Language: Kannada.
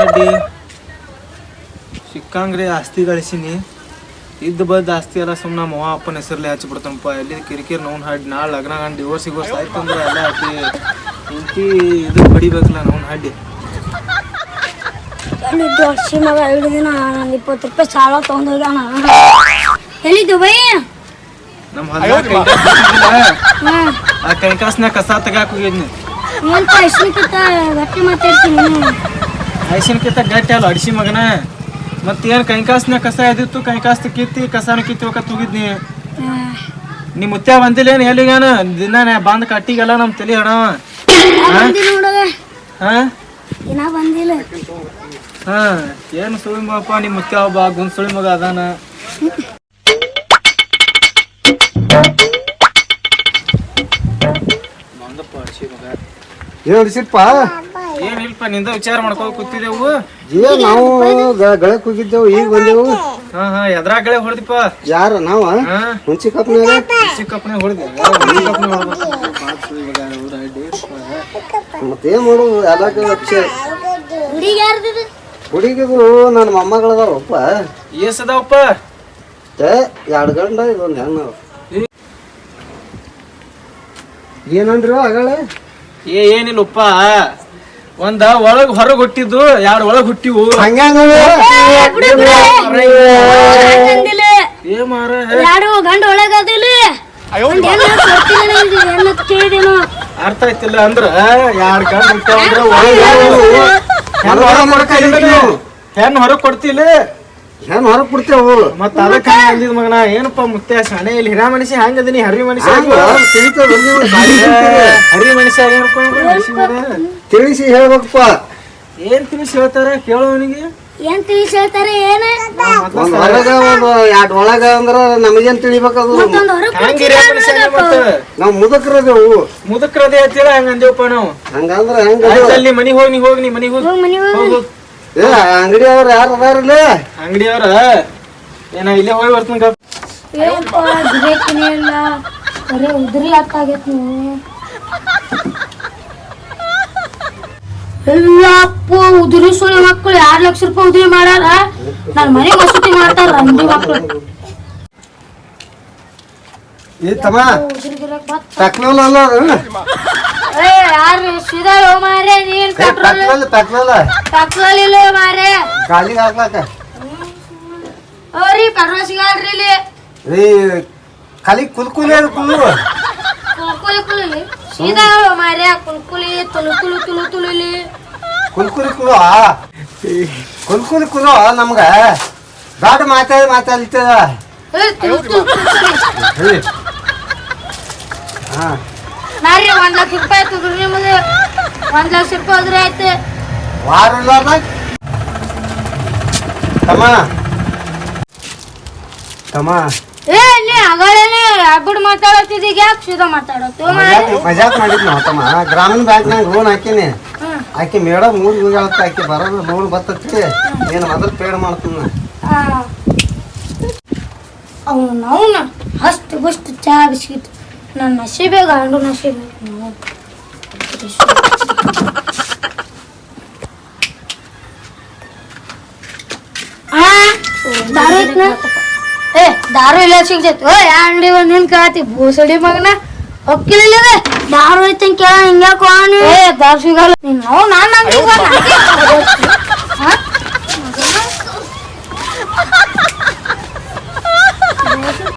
ಅಡ್ಡಿ ಸಿಕ್ಕಂಗ್ರೆ ಆಸ್ತಿ ಗಳಿಸಿನಿ ಇದ್ದ ಬದ್ ಆಸ್ತಿ ಎಲ್ಲ ಸುಮ್ಮನೆ ನಮ್ಮ ಅವ್ವ ಅಪ್ಪನ ಹೆಸರಲ್ಲಿ ಹಚ್ಚಿ ಬಿಡ್ತಾನಪ್ಪ ಎಲ್ಲಿ ಕಿರಿಕಿರಿ ನೋನ್ ಹಾಡಿ ನಾಳೆ ಲಗ್ನ ಗಂಡು ಡಿವೋರ್ಸ್ ಆಯ್ತು ಅಂದ್ರೆ ಎಲ್ಲ ಹಾಕಿ ಇಂಕಿ ಇದು ಬಡಿಬೇಕಲ್ಲ ನೋನ್ ಹಾಡಿ ಎಲ್ಲಿದ್ದು ಅರ್ಶಿ ಮಗ 2 ದಿನ ನಾನು 20 ರೂಪಾಯಿ ಸಾಲ ತೊಗೊಂಡೋಗ್ಯಾನ ಎಲ್ಲಿದ್ದು ಬೈ ನಮ್ಮ ಆ ಕೈಕಾಸ್ನ ಕಸ ತೆಗಾಕ್ ಹೋಗಿದ್ನಿ ಏನ್ ಐಶ್ನಿಕಿಂತ ಗಟ್ಟಿ ಮಾತಾಡ್ತೀನಿ ಐಶನ್ಕಿಂತ ಗಟ್ಟಿ ಅಲ್ಲ ಅಡಿಸಿ ಮಗನ ಮತ್ತೇನು ಕೈಕಾಸ್ನ ಕಸ ಎದಿತ್ತು ಕೈಕಾಸ್ ಕಿತ್ತಿ ಕಸನ ಕಿತ್ತಿ ಹೋಗತ್ ಹೋಗಿದ್ನಿ ನಿಮ್ಮ ಮುತ್ಯ ಬಂದಿಲ್ಲ ಏನು ಎಲ್ಲಿಗಾನ ದಿನ ಬಂದ್ ಕಟ್ಟಿಗೆಲ್ಲ ನಮ್ಮ ತಲೆ ಹಣ ಬಂದಿಲ್ಲ ಹಾ ಏನು ಸುಳಿ ಮಗಪ್ಪ ನಿಮ್ಮ ಮುತ್ಯ ಒಬ್ಬ ಗುಂಡ್ ಸುಳಿ ಮಗ ಅದಾನ ಬಂದಪ್ಪ ಅಡಿಸಿ ಮಗ ಹೇಳಿಸಿಪ್ಪ ಏನಿಲ್ಪ ನಿಂದ ವಿಚಾರ ಮಾಡ್ಕೊ ಕೂತಿದ್ದೆವು ನಾವು ಗಳಕ್ ಹೋಗಿದ್ದೆವು ಈಗ ಬಂದೆವು ಹಾ ಹಾ ಎದ್ರಾಗ ಗಳೆ ಹೊಡೆದಿಪ್ಪ ಯಾರ ನಾವ ಹುಂಚಿ ಕಪ್ನಾಗ ಚಿಕ್ಕಪ್ಪನೇ ಹೊಡೆದೆ ಮತ್ತೇನ್ ಮಾಡು ಎಲ್ಲ ಹುಡುಗಿದು ನನ್ನ ಮೊಮ್ಮಗಳದಾವಪ್ಪ ಏಸ್ ಅದಾವಪ್ಪ 2 ಗಂಡ ಇದೊಂದು ಹೆಣ್ಣು ಏನಂದ್ರು ಆಗಳೇ ಏನಿಲ್ಲಪ್ಪ ಒಂದ ಒಳಗ್ ಹೊರಗ್ ಹುಟ್ಟಿದ್ದು 2 ಒಳಗ್ ಹುಟ್ಟಿವು ಹಂಗ ಏ ಮಾರ ಗಂಡ ಒಳಗದಿಲ್ಲ ಅರ್ಥ ಆಯ್ತಿಲ್ಲ ಅಂದ್ರ 2 ಗಂಡ ಹುಟ್ಟಾವಂದ್ರ ಹೆಣ್ಣು ಹೊರಗ್ ಕೊಡ್ತಿಲ್ಲ ಹೆಣ್ಣು ಹೊರಗ್ ಕೊಡ್ತೇವು ಮತ್ತ ಅದಕ್ಕ ಅಂದಿದ್ ಮಗನ ಏನಪ್ಪ ಮುತ್ತೆ ಶಾಣೆ ಇಲ್ಲಿ ಹಿರಾ ಮನುಷ್ಯ ಹೆಂಗದೀನಿ ಹರಿ ಮನುಷ್ಯ ಹರಿ ಮನುಷ್ಯ ತಿಳಿಸಿ ಹೇಳ್ಬೇಕಪ್ಪ ಏನ್ ತಿಳಿಸಿ ಹೇಳ್ತಾರ ಕೇಳೋವನಿಗೆ ಏನ್ ತಿಳಿಸಿ ಹೇಳ್ತಾರೆ ಏನ ಒಂದ್ ಹೊರಗ 2 ಒಳಗ ಅಂದ್ರ ನಮಗೇನ್ ತಿಳಿಬೇಕದು ನಾವ್ ಮುದಕ್ರದೇವು ಮುದಕ್ರದೇ ಹೇಳ್ತೀರ ಹಂಗ ಅಂದೇವಪ್ಪ ನಾವು ಹಂಗಂದ್ರ ಹೆಂಗ ಅಲ್ಲಿ ಮನಿಗ್ ಹೋಗಿ ನೀ ಮನಿಗ್ ಹೋಗಿ ಏ ಅಂಗಡಿ ಅವ್ರ ಯಾರು ಅದಾರಲ್ಲ ಅಂಗಡಿಯವ್ರ ಏನ ಇಲ್ಲೇ ಹೋಗಿ ಬರ್ತೀನಿ ಇಲ್ಲ ಬರೇ ಉದ್ರಿ ಹಾಕಾಗೈತಿ ನೀವು ಎಲ್ಲಪ್ಪ ಉದುರಿ ಸುಳಿ ಮಕ್ಕಳು 2 ಲಕ್ಷ ರೂಪಾಯಿ ಉದುರಿ ಮಾಡ್ಯಾರ ನನ್ನ ಮನೆ ಮಸೂತಿ ಮಾಡ್ತಾರ ಅಂದಿ ಮಕ್ಕಳು ಈ ತಮ್ಮ ಪೆಟ್ರೋಲ್ ಅಲ್ಲ ಯಾರು ಸೀದಾ ಮಾರೇ ನೀನ್ ಪೆಟ್ರೋಲ್ ಪೆಟ್ರೋಲ್ ಇಲ್ಲ ಮಾರೇ ಗಾಲಿಗೆ ಹಾಕ್ಲಾಕ ಅವ್ರಿ ಪೆಟ್ರೋಲ್ ಸಿಗಲ್ರಿ ಇಲ್ಲಿ ರೀ ಖಾಲಿ ಕುಲ್ಕುಲಿ ಅದು ಕುಲ್ಲು ಕುಲ್ಕುಲಿ ಸೀದಾ ಮಾರೇ ಕುಲ್ಕುಲಿ ತುಳುಲಿ ಕುಲ್ಕುಲಿ ಕುಲು ನಮ್ಗ ದೊಡ್ಡ ಮಾತಾಡ್ತದ ನಾರಿ 1 ಲಕ್ಷ ರೂಪಾಯಿ ಆಯ್ತು ನಿಮ್ಮದು 1 ಲಕ್ಷ ರೂಪಾಯಿ ಹೋದ್ರೆ ಆಯ್ತು ವಾರ ಇಲ್ಲಾರ್ದ ತಮ್ಮ ಏ ನೀ ಅಗಳೇನೆ ಅಬ್ಬಡ್ ಮಾತಾಡತ್ತಿದ್ದೀಗ ಯಾಕೆ ಸೀದಾ ಮಾತಾಡತ್ತು ಮಜಾಕ್ ಮಾಡಿದ್ ನಾವು ತಮ್ಮ ಗ್ರಾಮೀಣ ಬ್ಯಾಂಕ್ನಾಗ ಲೋನ್ ಹಾಕಿನಿ ಆಕಿ ಮೇಡಮ್ ಊರಿಗೆ ಹೋಗ್ಯಾಳತ್ತ ಆಕಿ ಬರೋದು ಲೋನ್ ಬರ್ತೈತಿ ಏನು ಮೊದಲು ಪೇಡ್ ಮಾಡ್ತೀನಿ ಅವನ ಅಷ್ಟು ಬಷ್ಟು ಚಾ ಬಿಸ್ಕಿಟ್ ನನ್ನ ನಸೀಬೆ ಗಂಡು ನಸೀಬೆ ದಾರು ಇಲ್ಲ ಸಿಗ್ತೈತಿ ಅಂಗಡಿ ಒಂದ್ ನಿನ್ ಕೇಳತಿ ಬೋಸಡಿ ಮಗನ ಹೊಕ್ಕಿಲ್ಲ ದಾರು ಐತಿ ಕೇಳ ಹಿಂಗ್ಯಾಕೋ ದಾರು ಸಿಗಲ್ಲ ನಾನು ಅಂಗಡಿ